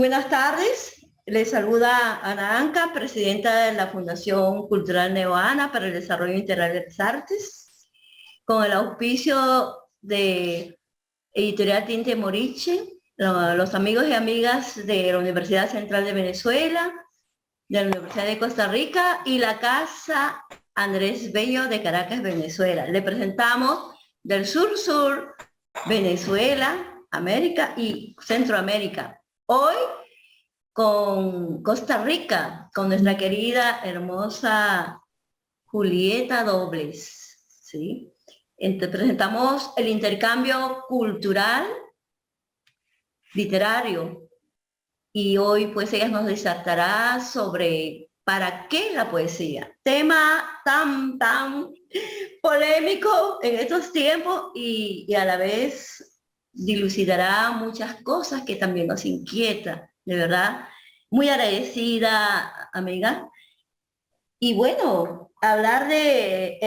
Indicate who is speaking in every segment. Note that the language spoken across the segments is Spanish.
Speaker 1: Buenas tardes, les saluda Ana Anca, presidenta de la Fundación Cultural Neoana para el Desarrollo Integral de las Artes, con el auspicio de Editorial Tinte Moriche, los amigos y amigas de la Universidad Central de Venezuela, de la Universidad de Costa Rica y la Casa Andrés Bello de Caracas, Venezuela. Le presentamos del sur, Venezuela, América y Centroamérica. Hoy con Costa Rica, con nuestra querida, hermosa Julieta Dobles, ¿sí? Presentamos el intercambio cultural, literario, y hoy pues ella nos disertará sobre ¿para qué la poesía? Tema tan polémico en estos tiempos y a la vez dilucidará muchas cosas que también nos inquieta, de verdad. Muy agradecida, amiga. Y bueno, hablar de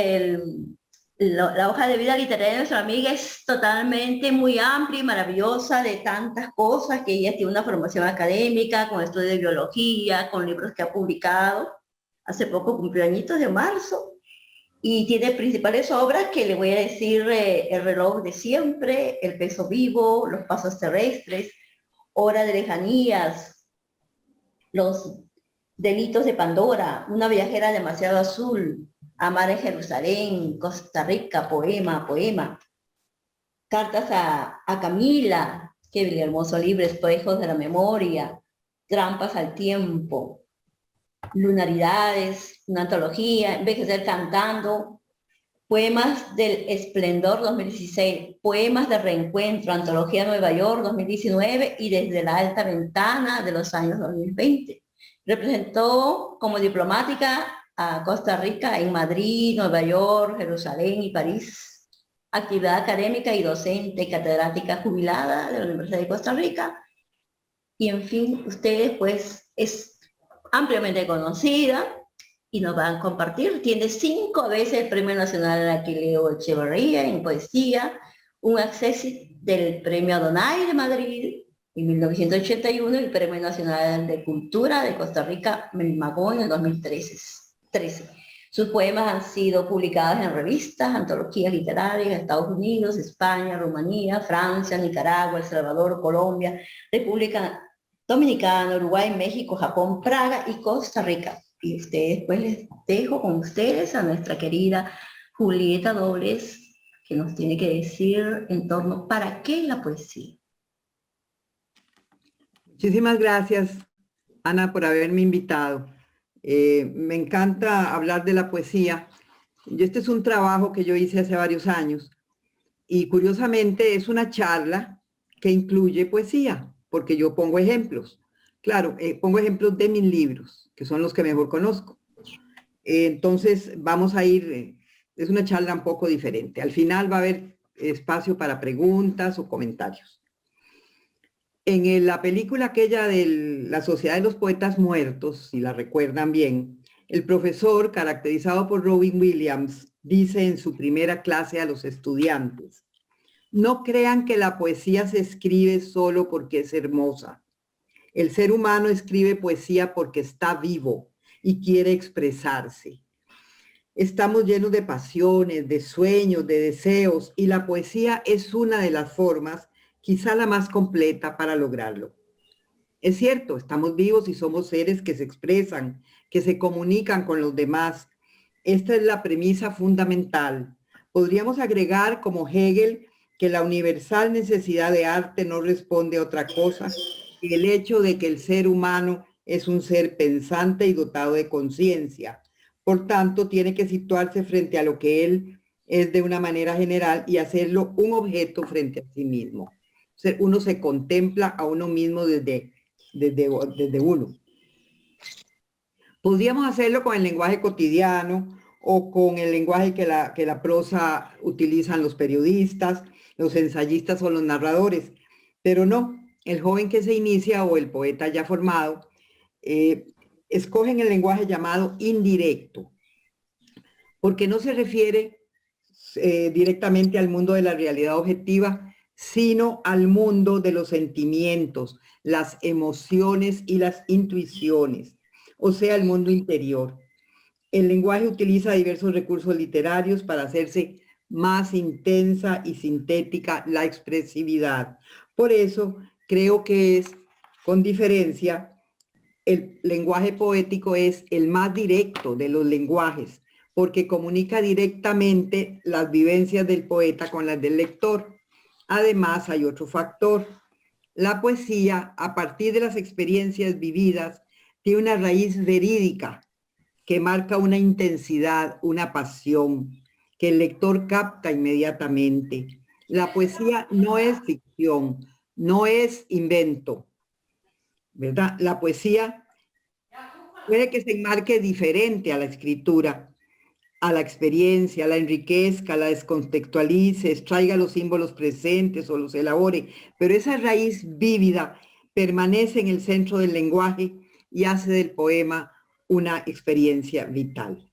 Speaker 1: la hoja de vida literaria de nuestra amiga es totalmente muy amplia y maravillosa de tantas cosas, que ella tiene una formación académica, con estudio de biología, con libros que ha publicado. Hace poco cumplió añitos de marzo y tiene principales obras que le voy a decir: El reloj de siempre, El peso vivo, Los pasos terrestres, Hora de lejanías, Los delitos de Pandora, Una viajera demasiado azul, Amar en Jerusalén, Costa Rica, poema, Cartas a Camila, qué hermoso libro, Espejos de la memoria, Trampas al tiempo, Lunaridades, una antología, Envejecer cantando, Poemas del Esplendor 2016, Poemas de Reencuentro, Antología Nueva York 2019 y Desde la Alta Ventana de los años 2020. Representó como diplomática a Costa Rica en Madrid, Nueva York, Jerusalén y París. Actividad académica y docente, catedrática jubilada de la Universidad de Costa Rica. Y en fin, ustedes pues es ampliamente conocida y nos van a compartir. Tiene 5 veces el Premio Nacional Aquileo Echeverría en poesía, un acceso del Premio Adonai de Madrid en 1981 y el Premio Nacional de Cultura de Costa Rica, Magón, en 2013. Sus poemas han sido publicados en revistas, antologías literarias en Estados Unidos, España, Rumanía, Francia, Nicaragua, El Salvador, Colombia, República Dominicana, Uruguay, México, Japón, Praga y Costa Rica. Y ustedes, pues les dejo con ustedes a nuestra querida Julieta Dobles, que nos tiene que decir en torno ¿para qué la poesía?
Speaker 2: Muchísimas gracias, Ana, por haberme invitado. Me encanta hablar de la poesía. Este es un trabajo que yo hice hace varios años y curiosamente es una charla que incluye poesía, porque yo pongo ejemplos. Claro, pongo ejemplos de mis libros, que son los que mejor conozco. Entonces vamos a ir, es una charla un poco diferente. Al final va a haber espacio para preguntas o comentarios. En la película aquella de La Sociedad de los Poetas Muertos, si la recuerdan bien, el profesor, caracterizado por Robin Williams, dice en su primera clase a los estudiantes: no crean que la poesía se escribe solo porque es hermosa. El ser humano escribe poesía porque está vivo y quiere expresarse. Estamos llenos de pasiones, de sueños, de deseos, y la poesía es una de las formas, quizá la más completa, para lograrlo. Es cierto, estamos vivos y somos seres que se expresan, que se comunican con los demás. Esta es la premisa fundamental. Podríamos agregar, como Hegel, que la universal necesidad de arte no responde a otra cosa que el hecho de que el ser humano es un ser pensante y dotado de conciencia. Por tanto, tiene que situarse frente a lo que él es de una manera general y hacerlo un objeto frente a sí mismo. O sea, uno se contempla a uno mismo desde uno. Podríamos hacerlo con el lenguaje cotidiano o con el lenguaje que la prosa utilizan los periodistas, los ensayistas o los narradores, pero no, el joven que se inicia o el poeta ya formado escogen el lenguaje llamado indirecto, porque no se refiere directamente al mundo de la realidad objetiva, sino al mundo de los sentimientos, las emociones y las intuiciones, o sea, el mundo interior. El lenguaje utiliza diversos recursos literarios para hacerse más intensa y sintética la expresividad. Por eso creo que es, con diferencia, el lenguaje poético es el más directo de los lenguajes, porque comunica directamente las vivencias del poeta con las del lector. Además, hay otro factor. La poesía, a partir de las experiencias vividas, tiene una raíz verídica que marca una intensidad, una pasión, que el lector capta inmediatamente. La poesía no es ficción, no es invento, ¿verdad? La poesía puede que se enmarque diferente a la escritura, a la experiencia, la enriquezca, la descontextualice, extraiga los símbolos presentes o los elabore, pero esa raíz vívida permanece en el centro del lenguaje y hace del poema una experiencia vital.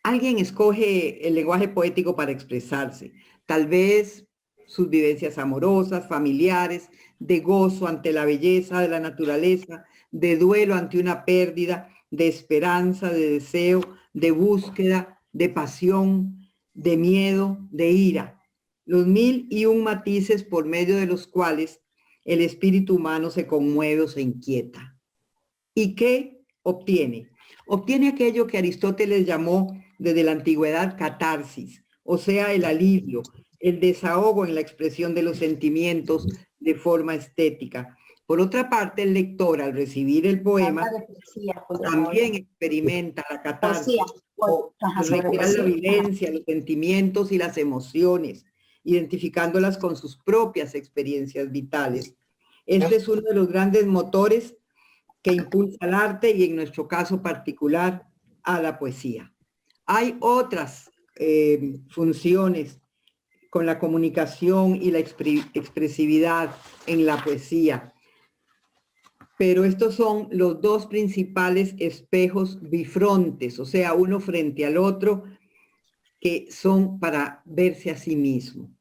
Speaker 2: Alguien escoge el lenguaje poético para expresarse, tal vez sus vivencias amorosas, familiares, de gozo ante la belleza de la naturaleza, de duelo ante una pérdida, de esperanza, de deseo, de búsqueda, de pasión, de miedo, de ira. Los 1001 matices por medio de los cuales el espíritu humano se conmueve o se inquieta. ¿Y qué obtiene? Obtiene aquello que Aristóteles llamó desde la antigüedad catarsis, o sea, el alivio, el desahogo en la expresión de los sentimientos de forma estética. Por otra parte, el lector, al recibir el poema, también experimenta la catarsis, o recrea la vivencia, los sentimientos y las emociones, identificándolas con sus propias experiencias vitales. Este es uno de los grandes motores que impulsa al arte y, en nuestro caso particular, a la poesía. Hay otras funciones con la comunicación y la expresividad en la poesía, pero estos son los dos principales espejos bifrontes, o sea, uno frente al otro, que son para verse a sí mismo.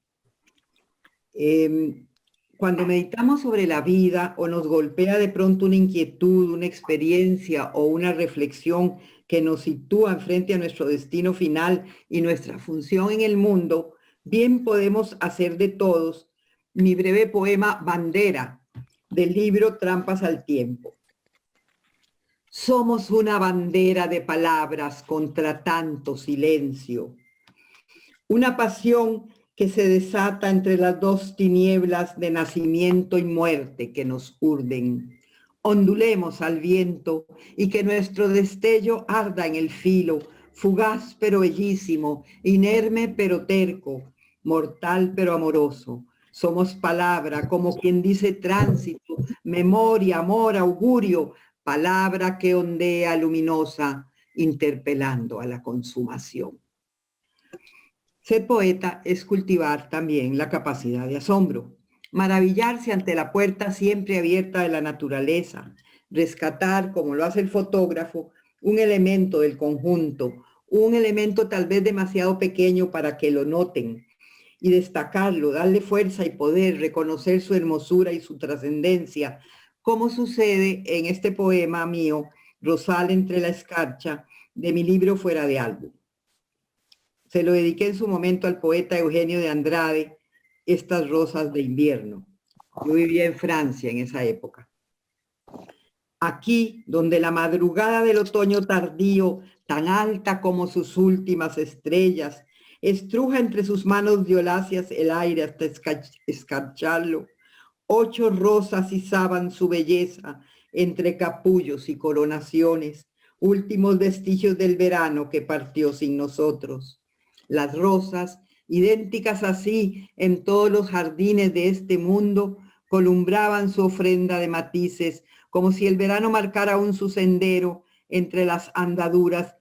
Speaker 2: Cuando meditamos sobre la vida o nos golpea de pronto una inquietud, una experiencia o una reflexión que nos sitúa frente a nuestro destino final y nuestra función en el mundo, bien podemos hacer de todos mi breve poema Bandera, del libro Trampas al Tiempo. Somos una bandera de palabras contra tanto silencio, una pasión que se desata entre las dos tinieblas de nacimiento y muerte que nos urden. Ondulemos al viento y que nuestro destello arda en el filo, fugaz pero bellísimo, inerme pero terco, mortal pero amoroso. Somos palabra, como quien dice tránsito, memoria, amor, augurio, palabra que ondea luminosa, interpelando a la consumación. Ser poeta es cultivar también la capacidad de asombro, maravillarse ante la puerta siempre abierta de la naturaleza, rescatar, como lo hace el fotógrafo, un elemento del conjunto, un elemento tal vez demasiado pequeño para que lo noten, y destacarlo, darle fuerza y poder, reconocer su hermosura y su trascendencia, como sucede en este poema mío, Rosal entre la escarcha, de mi libro Fuera de Álbum. Se lo dediqué en su momento al poeta Eugenio de Andrade, Estas rosas de invierno. Yo vivía en Francia en esa época. Aquí, donde la madrugada del otoño tardío, tan alta como sus últimas estrellas, estruja entre sus manos violáceas el aire hasta escarcharlo, 8 rosas izaban su belleza entre capullos y coronaciones, últimos vestigios del verano que partió sin nosotros. Las rosas, idénticas así en todos los jardines de este mundo, columbraban su ofrenda de matices, como si el verano marcara aún su sendero entre las andaduras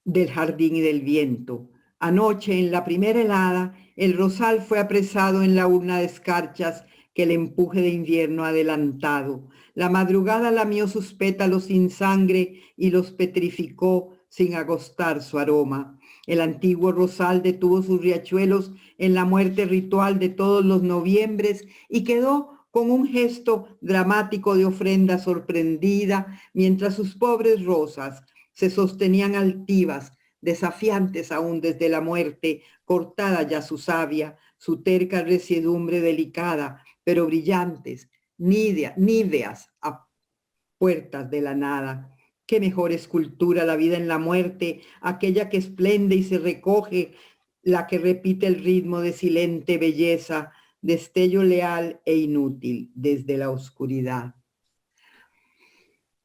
Speaker 2: del jardín y del viento. Anoche, en la primera helada, el rosal fue apresado en la urna de escarchas que el empuje de invierno ha adelantado. La madrugada lamió sus pétalos sin sangre y los petrificó, sin agostar su aroma. El antiguo rosal detuvo sus riachuelos en la muerte ritual de todos los noviembres y quedó con un gesto dramático de ofrenda sorprendida, mientras sus pobres rosas se sostenían altivas, desafiantes aún desde la muerte, cortada ya su savia, su terca resiedumbre delicada, pero brillantes, níveas a puertas de la nada. Qué mejor escultura la vida en la muerte, aquella que esplende y se recoge, la que repite el ritmo de silente belleza, destello leal e inútil desde la oscuridad.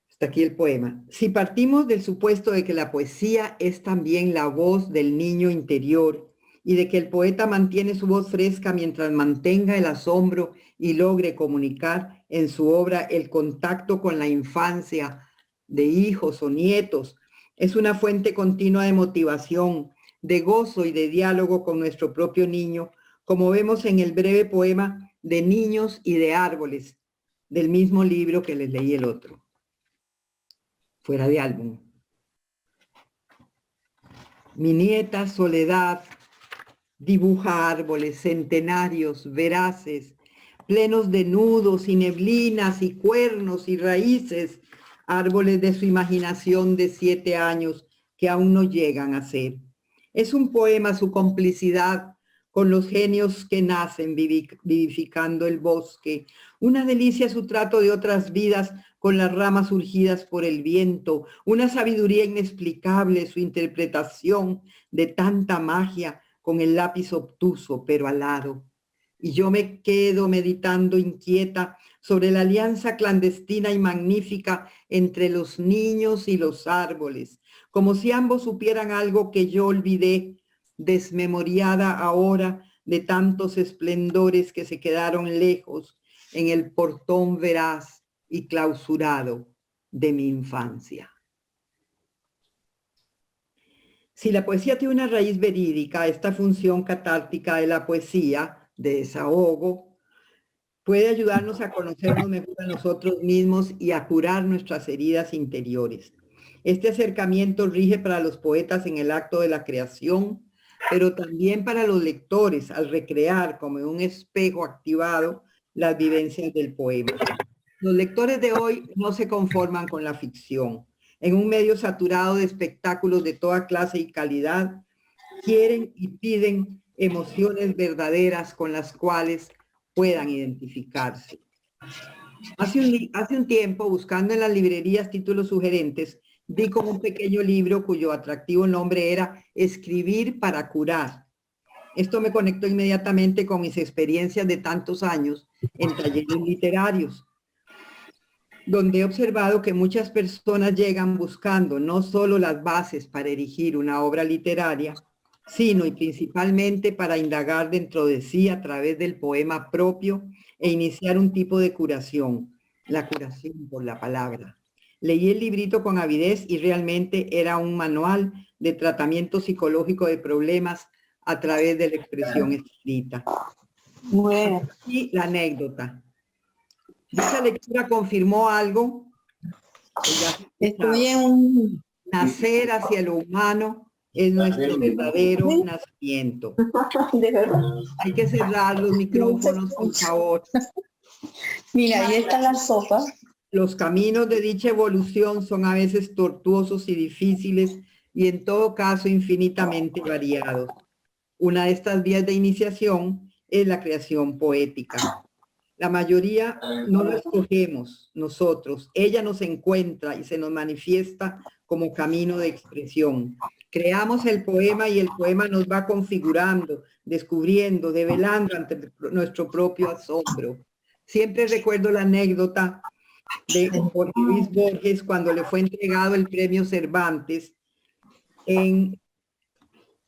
Speaker 2: Hasta aquí el poema. Si partimos del supuesto de que la poesía es también la voz del niño interior y de que el poeta mantiene su voz fresca mientras mantenga el asombro y logre comunicar en su obra el contacto con la infancia de hijos o nietos, es una fuente continua de motivación, de gozo y de diálogo con nuestro propio niño, como vemos en el breve poema de Niños y de Árboles, del mismo libro que les leí el otro, fuera de álbum. Mi nieta Soledad dibuja árboles centenarios, veraces, plenos de nudos y neblinas y cuernos y raíces, árboles de su imaginación de 7 años que aún no llegan a ser. Es un poema su complicidad con los genios que nacen vivificando el bosque, una delicia su trato de otras vidas con las ramas urgidas por el viento, una sabiduría inexplicable su interpretación de tanta magia con el lápiz obtuso pero alado. Y yo me quedo meditando inquieta sobre la alianza clandestina y magnífica entre los niños y los árboles, como si ambos supieran algo que yo olvidé, desmemoriada ahora de tantos esplendores que se quedaron lejos en el portón veraz y clausurado de mi infancia. Si la poesía tiene una raíz verídica, esta función catártica de la poesía, de desahogo, puede ayudarnos a conocernos mejor a nosotros mismos y a curar nuestras heridas interiores. Este acercamiento rige para los poetas en el acto de la creación, pero también para los lectores al recrear como en un espejo activado las vivencias del poema. Los lectores de hoy no se conforman con la ficción. En un medio saturado de espectáculos de toda clase y calidad, quieren y piden emociones verdaderas con las cuales puedan identificarse. Hace un tiempo, buscando en las librerías títulos sugerentes, di con un pequeño libro cuyo atractivo nombre era Escribir para curar. Esto me conectó inmediatamente con mis experiencias de tantos años en talleres literarios, donde he observado que muchas personas llegan buscando no solo las bases para erigir una obra literaria, sino y principalmente para indagar dentro de sí a través del poema propio e iniciar un tipo de curación, la curación por la palabra. Leí el librito con avidez y realmente era un manual de tratamiento psicológico de problemas a través de la expresión escrita. Bueno. Y la anécdota. Dicha lectura confirmó algo.
Speaker 3: Estoy en un...
Speaker 2: Nacer hacia lo humano es nuestro verdadero nacimiento.
Speaker 3: De verdad.
Speaker 2: Hay que cerrar los micrófonos, por favor.
Speaker 3: Mira, ahí está la sopa.
Speaker 2: Los caminos de dicha evolución son a veces tortuosos y difíciles y en todo caso infinitamente variados. Una de estas vías de iniciación es la creación poética. La mayoría no lo escogemos nosotros. Ella nos encuentra y se nos manifiesta como camino de expresión. Creamos el poema y el poema nos va configurando, descubriendo, develando ante nuestro propio asombro. Siempre recuerdo la anécdota de Jorge Luis Borges cuando le fue entregado el premio Cervantes en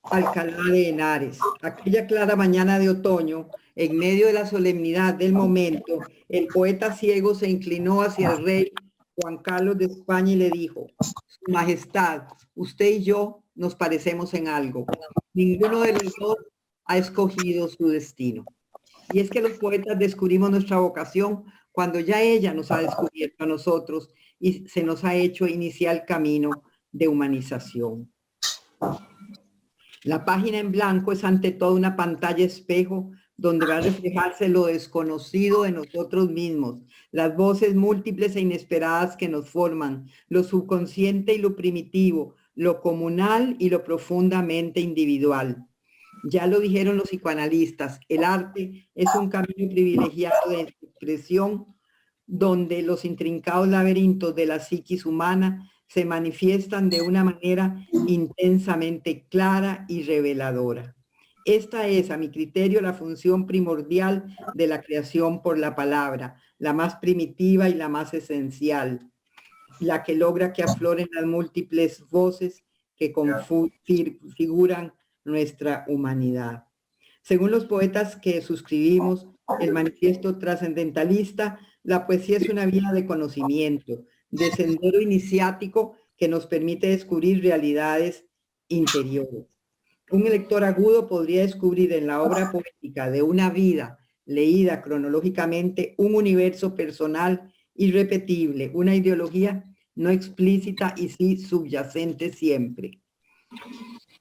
Speaker 2: Alcalá de Henares. Aquella clara mañana de otoño, en medio de la solemnidad del momento, el poeta ciego se inclinó hacia el rey Juan Carlos de España y le dijo: Su Majestad, usted y yo nos parecemos en algo. Ninguno de los dos ha escogido su destino. Y es que los poetas descubrimos nuestra vocación cuando ya ella nos ha descubierto a nosotros y se nos ha hecho iniciar el camino de humanización. La página en blanco es ante todo una pantalla espejo donde va a reflejarse lo desconocido de nosotros mismos, las voces múltiples e inesperadas que nos forman, lo subconsciente y lo primitivo, lo comunal y lo profundamente individual. Ya lo dijeron los psicoanalistas, el arte es un camino privilegiado de expresión donde los intrincados laberintos de la psiquis humana se manifiestan de una manera intensamente clara y reveladora. Esta es, a mi criterio, la función primordial de la creación por la palabra, la más primitiva y la más esencial, la que logra que afloren las múltiples voces que configuran nuestra humanidad. Según los poetas que suscribimos el manifiesto trascendentalista, la poesía es una vía de conocimiento, de sendero iniciático que nos permite descubrir realidades interiores. Un lector agudo podría descubrir en la obra poética de una vida leída cronológicamente un universo personal irrepetible, una ideología no explícita y sí subyacente siempre.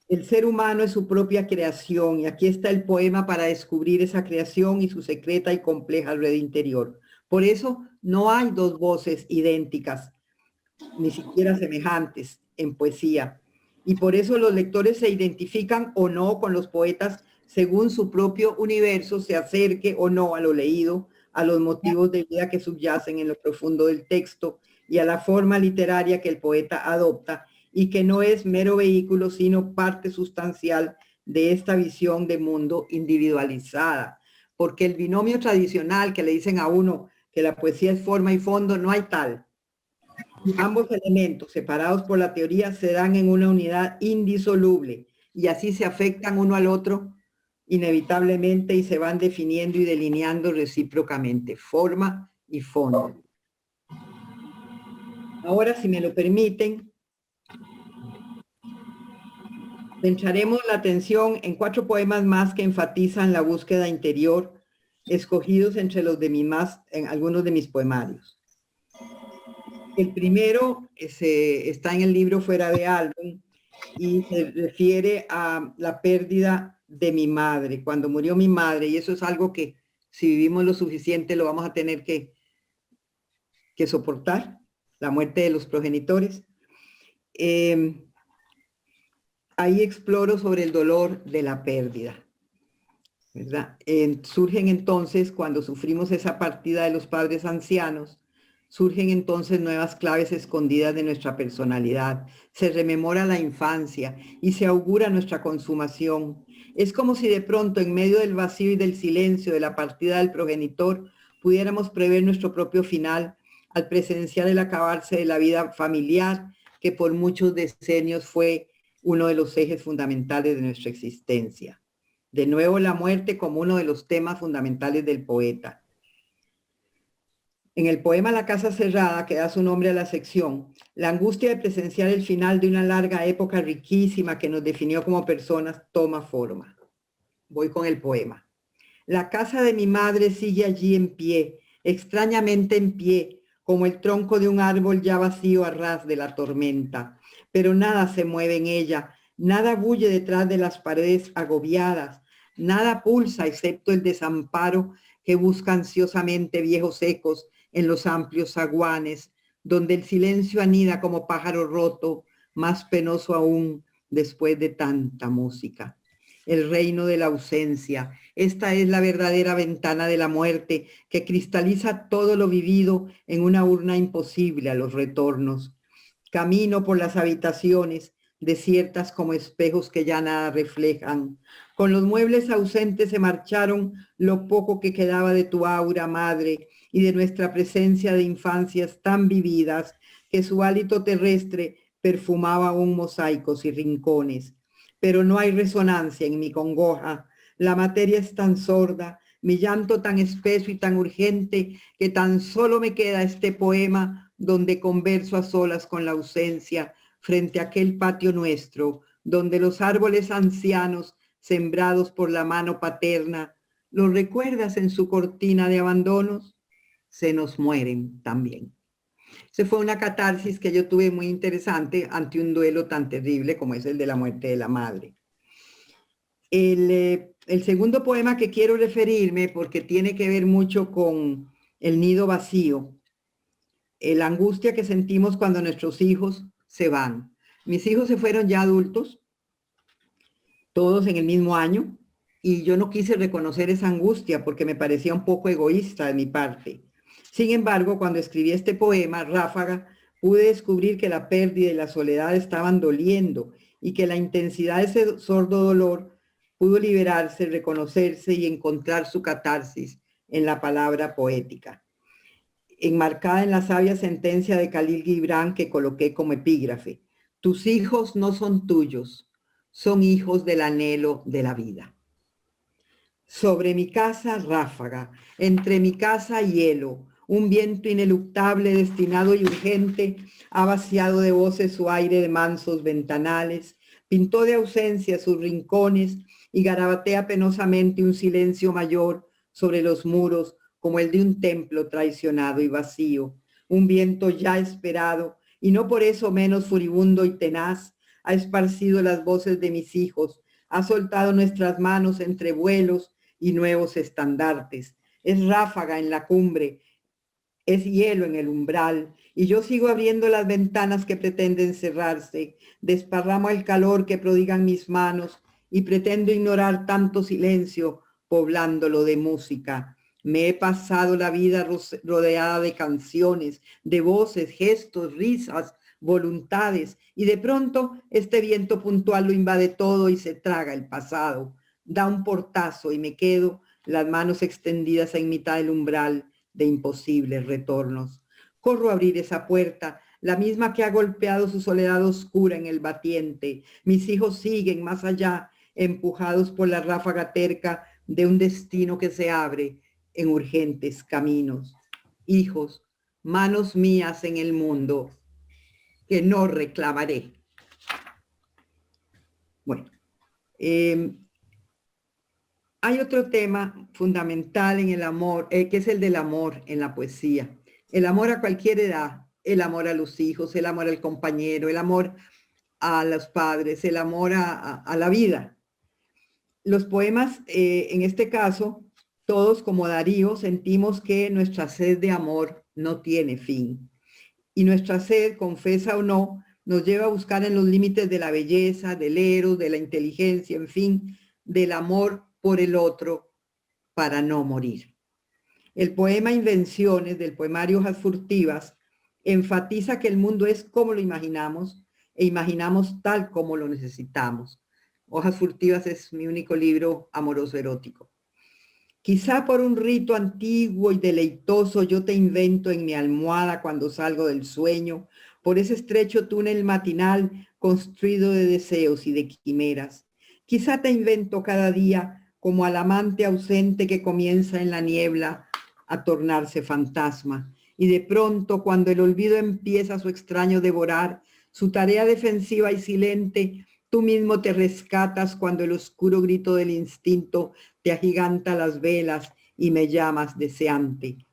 Speaker 2: El ser humano es su propia creación y aquí está el poema para descubrir esa creación y su secreta y compleja red interior. Por eso no hay dos voces idénticas, ni siquiera semejantes en poesía. Y por eso los lectores se identifican o no con los poetas según su propio universo se acerque o no a lo leído, a los motivos de vida que subyacen en lo profundo del texto y a la forma literaria que el poeta adopta y que no es mero vehículo, sino parte sustancial de esta visión de mundo individualizada. Porque el binomio tradicional que le dicen a uno que la poesía es forma y fondo, no hay tal. Ambos elementos, separados por la teoría, se dan en una unidad indisoluble y así se afectan uno al otro inevitablemente y se van definiendo y delineando recíprocamente, forma y fondo. Ahora, si me lo permiten, centraremos la atención en 4 poemas más que enfatizan la búsqueda interior, escogidos entre los de en algunos de mis poemarios. El primero está en el libro Fuera de Álbum y se refiere a la pérdida de mi madre, cuando murió mi madre, y eso es algo que si vivimos lo suficiente lo vamos a tener que soportar, la muerte de los progenitores. Ahí exploro sobre el dolor de la pérdida, ¿verdad? Surgen entonces, cuando sufrimos esa partida de los padres ancianos, surgen entonces nuevas claves escondidas de nuestra personalidad. Se rememora la infancia y se augura nuestra consumación. Es como si de pronto, en medio del vacío y del silencio de la partida del progenitor, pudiéramos prever nuestro propio final al presenciar el acabarse de la vida familiar, que por muchos decenios fue uno de los ejes fundamentales de nuestra existencia. De nuevo, la muerte como uno de los temas fundamentales del poeta. En el poema La casa cerrada, que da su nombre a la sección, la angustia de presenciar el final de una larga época riquísima que nos definió como personas toma forma. Voy con el poema. La casa de mi madre sigue allí en pie, extrañamente en pie, como el tronco de un árbol ya vacío a ras de la tormenta. Pero nada se mueve en ella, nada bulle detrás de las paredes agobiadas, nada pulsa excepto el desamparo que busca ansiosamente viejos ecos en los amplios zaguanes, donde el silencio anida como pájaro roto, más penoso aún después de tanta música. El reino de la ausencia. Esta es la verdadera ventana de la muerte que cristaliza todo lo vivido en una urna imposible a los retornos. Camino por las habitaciones, desiertas como espejos que ya nada reflejan. Con los muebles ausentes se marcharon lo poco que quedaba de tu aura, madre, y de nuestra presencia de infancias tan vividas que su hálito terrestre perfumaba aún mosaicos y rincones. Pero no hay resonancia en mi congoja. La materia es tan sorda, mi llanto tan espeso y tan urgente, que tan solo me queda este poema donde converso a solas con la ausencia frente a aquel patio nuestro, donde los árboles ancianos sembrados por la mano paterna, ¿los recuerdas en su cortina de abandonos? Se nos mueren también. Esa fue una catarsis que yo tuve muy interesante ante un duelo tan terrible como es el de la muerte de la madre. El segundo poema que quiero referirme, porque tiene que ver mucho con el nido vacío, la angustia que sentimos cuando nuestros hijos se van. Mis hijos se fueron ya adultos, todos en el mismo año, y yo no quise reconocer esa angustia porque me parecía un poco egoísta de mi parte. Sin embargo, cuando escribí este poema, Ráfaga, pude descubrir que la pérdida y la soledad estaban doliendo y que la intensidad de ese sordo dolor pudo liberarse, reconocerse y encontrar su catarsis en la palabra poética, enmarcada en la sabia sentencia de Khalil Gibran que coloqué como epígrafe: tus hijos no son tuyos, son hijos del anhelo de la vida. Sobre mi casa ráfaga, entre mi casa hielo, un viento ineluctable, destinado y urgente, ha vaciado de voces su aire de mansos ventanales, pintó de ausencia sus rincones y garabatea penosamente un silencio mayor sobre los muros como el de un templo traicionado y vacío. Un viento ya esperado y no por eso menos furibundo y tenaz, ha esparcido las voces de mis hijos, ha soltado nuestras manos entre vuelos y nuevos estandartes. Es ráfaga en la cumbre, es hielo en el umbral, y yo sigo abriendo las ventanas que pretenden cerrarse, desparramo el calor que prodigan mis manos y pretendo ignorar tanto silencio, poblándolo de música. Me he pasado la vida rodeada de canciones, de voces, gestos, risas, voluntades, y de pronto este viento puntual lo invade todo y se traga el pasado. Da un portazo y me quedo, las manos extendidas en mitad del umbral de imposibles retornos. Corro a abrir esa puerta, la misma que ha golpeado su soledad oscura en el batiente. Mis hijos siguen más allá, empujados por la ráfaga terca de un destino que se abre en urgentes caminos. Hijos, manos mías en el mundo, que no reclamaré. Bueno, hay otro tema fundamental en el amor, que es el del amor en la poesía. El amor a cualquier edad, el amor a los hijos, el amor al compañero, el amor a los padres, el amor a la vida. Los poemas, en este caso, todos como Darío sentimos que nuestra sed de amor no tiene fin. Y nuestra sed, confesa o no, nos lleva a buscar en los límites de la belleza, del eros, de la inteligencia, en fin, del amor por el otro para no morir. El poema Invenciones del poemario Hojas Furtivas enfatiza que el mundo es como lo imaginamos e imaginamos tal como lo necesitamos. Hojas Furtivas es mi único libro amoroso erótico. Quizá por un rito antiguo y deleitoso yo te invento en mi almohada cuando salgo del sueño, por ese estrecho túnel matinal construido de deseos y de quimeras. Quizá te invento cada día como al amante ausente que comienza en la niebla a tornarse fantasma. Y de pronto, cuando el olvido empieza su extraño devorar, su tarea defensiva y silente, tú mismo te rescatas cuando el oscuro grito del instinto te agiganta las velas y me llamas deseante.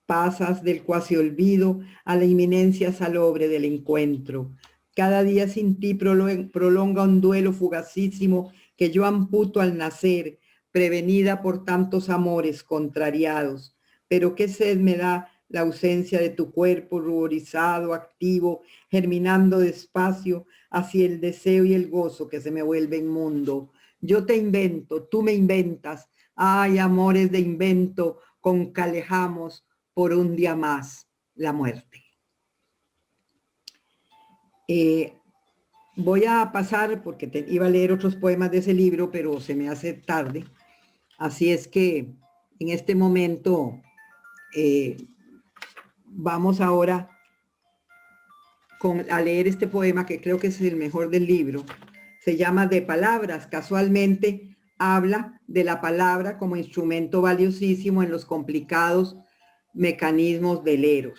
Speaker 2: Pasas del cuasi olvido a la inminencia salobre del encuentro. Cada día sin ti prolonga un duelo fugacísimo que yo amputo al nacer, prevenida por tantos amores contrariados. Pero qué sed me da la ausencia de tu cuerpo ruborizado, activo, germinando despacio hacia el deseo y el gozo que se me vuelven mundo. Yo te invento, tú me inventas. Ay, amores de invento, concalejamos por un día más la muerte. Voy a pasar, porque iba a leer otros poemas de ese libro, pero se me hace tarde. Así es que en este momento vamos ahora a leer este poema que creo que es el mejor del libro. Se llama De Palabras. Casualmente habla de la palabra como instrumento valiosísimo en los complicados mecanismos del eros.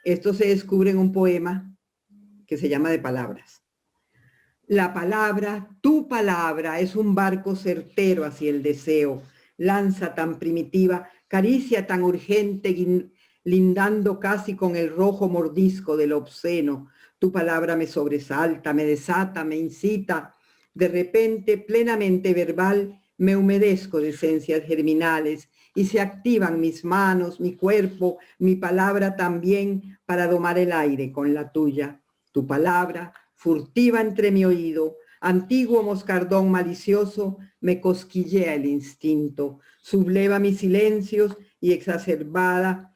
Speaker 2: Esto se descubre en un poema que se llama De Palabras. La palabra, tu palabra, es un barco certero hacia el deseo, lanza tan primitiva, caricia tan urgente, lindando casi con el rojo mordisco del obsceno. Tu palabra me sobresalta, me desata, me incita. De repente, plenamente verbal, me humedezco de esencias germinales y se activan mis manos, mi cuerpo, mi palabra también para domar el aire con la tuya. Tu palabra, furtiva entre mi oído, antiguo moscardón malicioso, me cosquillea el instinto, subleva mis silencios y exacerbada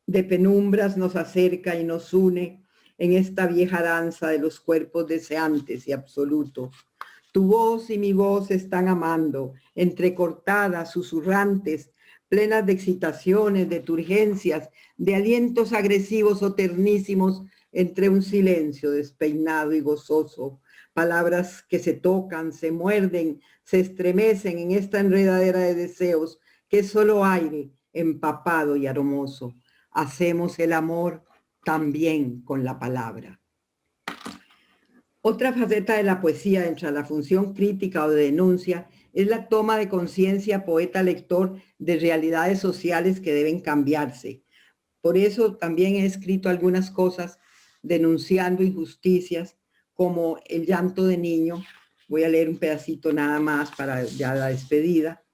Speaker 2: de penumbras nos acerca y nos une en esta vieja danza de los cuerpos deseantes y absolutos. Tu voz y mi voz están amando, entrecortadas, susurrantes, plenas de excitaciones, de turgencias, de alientos agresivos o ternísimos, entre un silencio despeinado y gozoso. Palabras que se tocan, se muerden, se estremecen en esta enredadera de deseos, que es solo aire empapado y aromoso. Hacemos el amor también con la palabra. Otra faceta de la poesía dentro de la función crítica o de denuncia es la toma de conciencia poeta-lector de realidades sociales que deben cambiarse. Por eso también he escrito algunas cosas denunciando injusticias como el llanto de niño. Voy a leer un pedacito nada más para ya la despedida.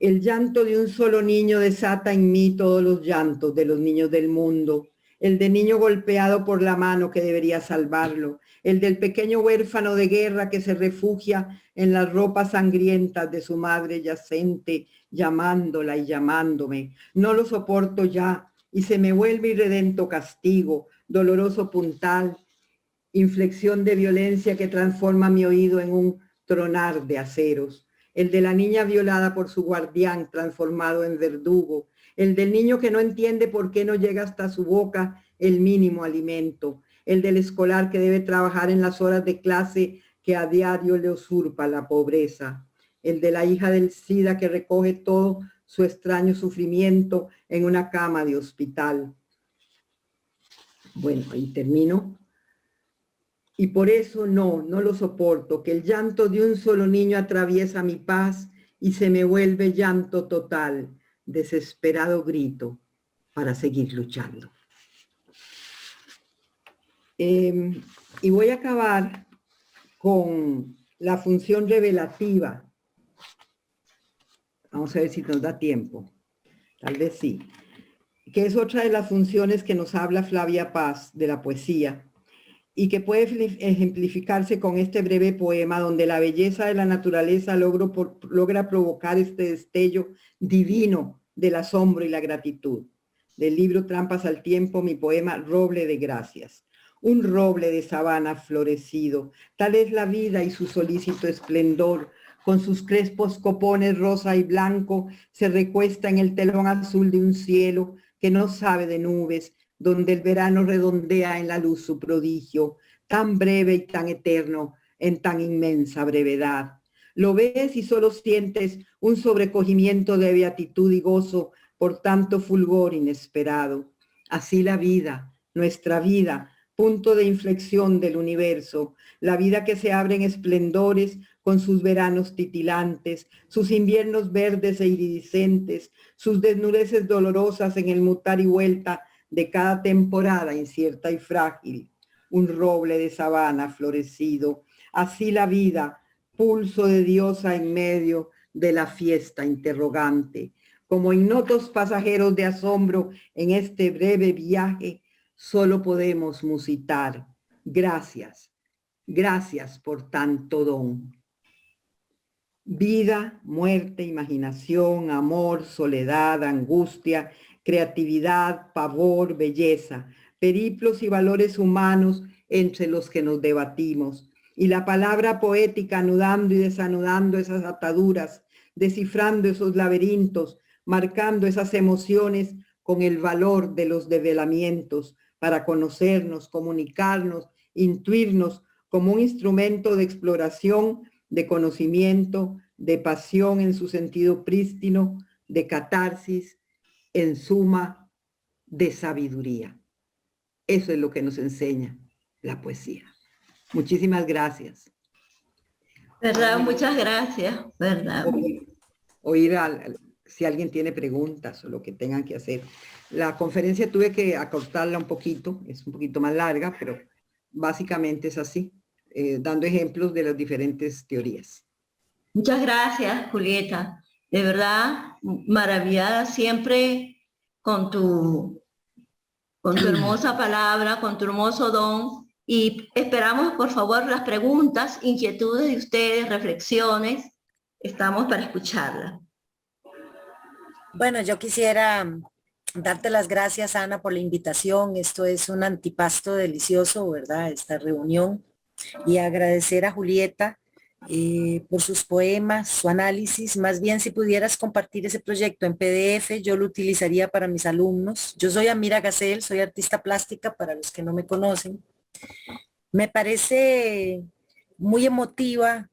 Speaker 2: El llanto de un solo niño desata en mí todos los llantos de los niños del mundo. El de niño golpeado por la mano que debería salvarlo. El del pequeño huérfano de guerra que se refugia en las ropas sangrientas de su madre yacente, llamándola y llamándome. No lo soporto ya y se me vuelve irredento castigo, doloroso puntal, inflexión de violencia que transforma mi oído en un tronar de aceros. El de la niña violada por su guardián transformado en verdugo, el del niño que no entiende por qué no llega hasta su boca el mínimo alimento, el del escolar que debe trabajar en las horas de clase que a diario le usurpa la pobreza, el de la hija del SIDA que recoge todo su extraño sufrimiento en una cama de hospital. Bueno, ahí termino. Y por eso no lo soporto, que el llanto de un solo niño atraviesa mi paz y se me vuelve llanto total, desesperado grito para seguir luchando. Y voy a acabar con la función revelativa. Vamos a ver si nos da tiempo. Tal vez sí. Que es otra de las funciones que nos habla Flavia Paz de la poesía y que puede ejemplificarse con este breve poema donde la belleza de la naturaleza logra provocar este destello divino del asombro y la gratitud. Del libro Trampas al tiempo, mi poema Roble de Gracias. Un roble de sabana florecido, tal es la vida y su solícito esplendor, con sus crespos copones rosa y blanco, se recuesta en el telón azul de un cielo que no sabe de nubes, donde el verano redondea en la luz su prodigio, tan breve y tan eterno, en tan inmensa brevedad. Lo ves y solo sientes un sobrecogimiento de beatitud y gozo por tanto fulgor inesperado. Así la vida, nuestra vida, punto de inflexión del universo, la vida que se abre en esplendores con sus veranos titilantes, sus inviernos verdes e iridiscentes, sus desnudeces dolorosas en el mutar y vuelta de cada temporada incierta y frágil, un roble de sabana florecido, así la vida, pulso de diosa en medio de la fiesta interrogante. Como ignotos pasajeros de asombro en este breve viaje, solo podemos musitar. Gracias, gracias por tanto don. Vida, muerte, imaginación, amor, soledad, angustia, creatividad, pavor, belleza, periplos y valores humanos entre los que nos debatimos. Y la palabra poética anudando y desanudando esas ataduras, descifrando esos laberintos, marcando esas emociones con el valor de los develamientos para conocernos, comunicarnos, intuirnos como un instrumento de exploración, de conocimiento, de pasión en su sentido prístino, de catarsis, en suma, de sabiduría. Eso es lo que nos enseña la poesía. Muchísimas gracias.
Speaker 1: ¿Verdad? Muchas gracias. ¿Verdad?
Speaker 2: Oír si alguien tiene preguntas o lo que tengan que hacer. La conferencia tuve que acortarla un poquito, es un poquito más larga, pero básicamente es así, dando ejemplos de las diferentes teorías.
Speaker 1: Muchas gracias, Julieta. De verdad, maravillada siempre con tu hermosa palabra, con tu hermoso don. Y esperamos, por favor, las preguntas, inquietudes de ustedes, reflexiones. Estamos para escucharlas.
Speaker 4: Bueno, yo quisiera darte las gracias, Ana, por la invitación. Esto es un antipasto delicioso, ¿verdad? Esta reunión. Y agradecer a Julieta por sus poemas, su análisis. Más bien, si pudieras compartir ese proyecto en PDF, yo lo utilizaría para mis alumnos. Yo soy Amira Gacel, soy artista plástica, para los que no me conocen. Me parece muy emotiva.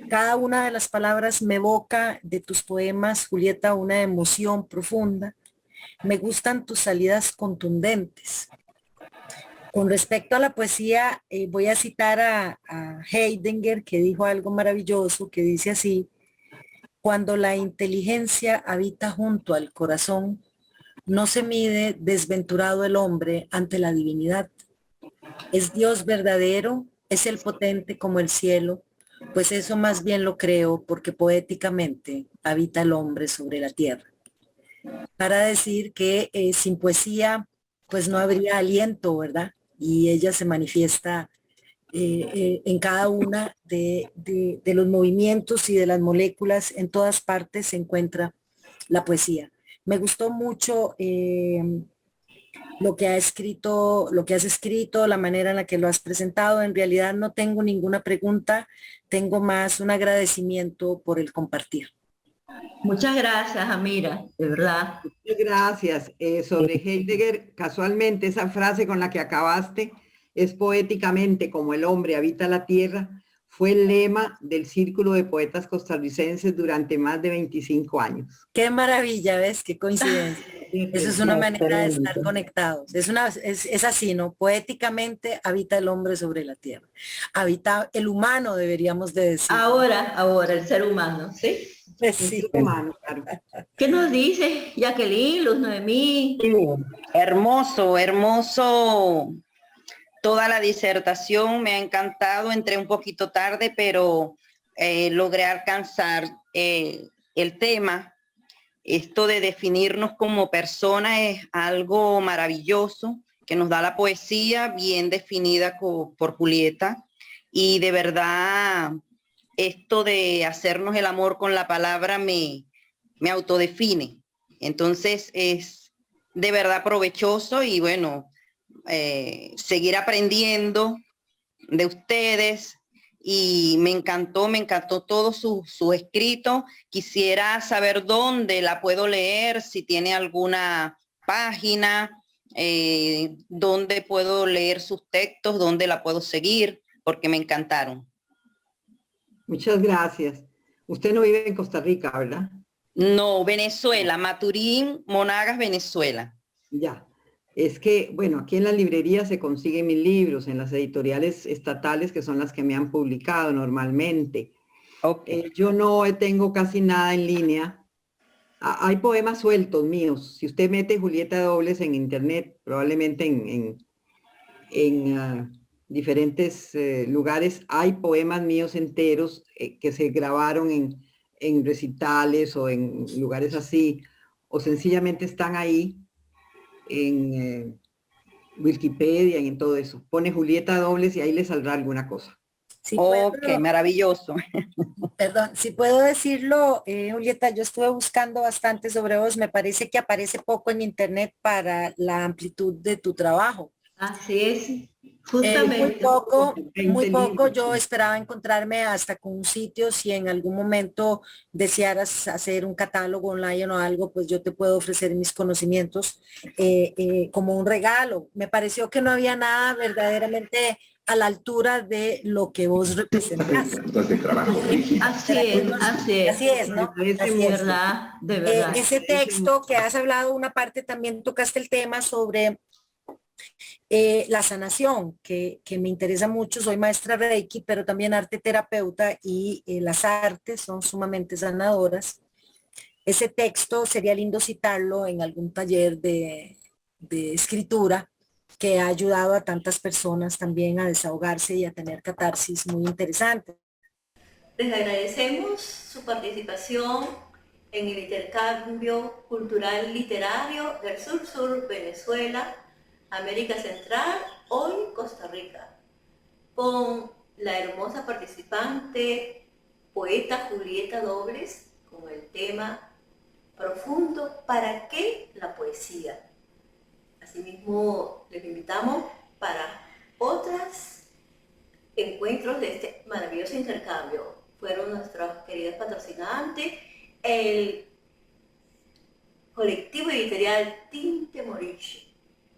Speaker 4: Cada una de las palabras me evoca de tus poemas, Julieta, una emoción profunda. Me gustan tus salidas contundentes. Con respecto a la poesía, voy a citar a Heidegger, que dijo algo maravilloso, que dice así: cuando la inteligencia habita junto al corazón, no se mide desventurado el hombre ante la divinidad. Es Dios verdadero, es el potente como el cielo, pues eso más bien lo creo porque poéticamente habita el hombre sobre la tierra. Para decir que sin poesía, pues no habría aliento, ¿verdad? Y ella se manifiesta en cada una de los movimientos y de las moléculas. En todas partes se encuentra la poesía. Me gustó mucho lo que has escrito, la manera en la que lo has presentado. En realidad no tengo ninguna pregunta, tengo más un agradecimiento por el compartir.
Speaker 1: Muchas gracias, Amira, de verdad.
Speaker 2: Muchas gracias. Sobre Heidegger, casualmente esa frase con la que acabaste, es poéticamente como el hombre habita la tierra, fue el lema del Círculo de Poetas Costarricenses durante más de 25 años.
Speaker 4: Qué maravilla, ¿ves? Qué coincidencia. Eso es una manera de estar conectados. Es así, ¿no? Poéticamente habita el hombre sobre la tierra. Habita el humano, deberíamos de decir.
Speaker 1: Ahora, el ser humano, ¿sí?
Speaker 2: El ser humano, claro.
Speaker 1: ¿Qué nos dice Jacqueline, Luz Noemí?
Speaker 5: Hermoso, hermoso. Toda la disertación me ha encantado. Entré un poquito tarde, pero logré alcanzar el tema. Esto de definirnos como persona es algo maravilloso que nos da la poesía bien definida por Julieta. Y de verdad, esto de hacernos el amor con la palabra me autodefine. Entonces es de verdad provechoso y bueno, seguir aprendiendo de ustedes. Y me encantó todo su escrito. Quisiera saber dónde la puedo leer, si tiene alguna página, dónde puedo leer sus textos, dónde la puedo seguir, porque me encantaron.
Speaker 2: Muchas gracias. Usted no vive en Costa Rica, ¿verdad?
Speaker 5: No, Venezuela, Maturín, Monagas, Venezuela.
Speaker 2: Ya. Es que, bueno, aquí en la librería se consiguen mis libros, en las editoriales estatales, que son las que me han publicado normalmente.
Speaker 5: Okay.
Speaker 2: Yo no tengo casi nada en línea. Hay poemas sueltos míos. Si usted mete Julieta Dobles en internet, probablemente en diferentes lugares, hay poemas míos enteros que se grabaron en recitales o en lugares así, o sencillamente están ahí en Wikipedia y en todo eso. Pone Julieta Dobles y ahí le saldrá alguna cosa.
Speaker 4: Sí,
Speaker 5: ok, maravilloso.
Speaker 4: Perdón, si puedo decirlo, Julieta, yo estuve buscando bastante sobre vos. Me parece que aparece poco en internet para la amplitud de tu trabajo.
Speaker 1: Así es, justamente.
Speaker 4: Muy poco. Yo esperaba encontrarme hasta con un sitio. Si en algún momento desearas hacer un catálogo online o algo, pues yo te puedo ofrecer mis conocimientos como un regalo. Me pareció que no había nada verdaderamente a la altura de lo que vos representás.
Speaker 1: Así es,
Speaker 4: ¿no?
Speaker 1: De verdad.
Speaker 4: Ese texto que has hablado, una parte también tocaste el tema sobre la sanación, que me interesa mucho. Soy maestra Reiki, pero también arte terapeuta y las artes son sumamente sanadoras. ese texto sería lindo citarlo en algún taller de escritura que ha ayudado a tantas personas también a desahogarse y a tener catarsis muy interesantes.
Speaker 1: Les agradecemos su participación en el intercambio cultural literario del Sur Venezuela, América Central, hoy Costa Rica, con la hermosa participante, poeta Julieta Dobles, con el tema profundo, ¿para qué la poesía? Asimismo, les invitamos para otros encuentros de este maravilloso intercambio. Fueron nuestros queridos patrocinantes, el colectivo editorial Tinte Moriche,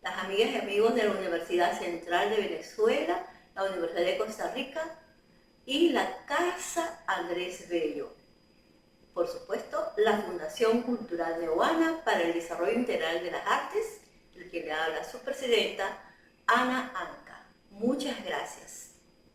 Speaker 1: las amigas y amigos de la Universidad Central de Venezuela, la Universidad de Costa Rica y la Casa Andrés Bello. Por supuesto, la Fundación Cultural Neoana para el Desarrollo Integral de las Artes, el que le habla su presidenta, Ana Anca. Muchas gracias.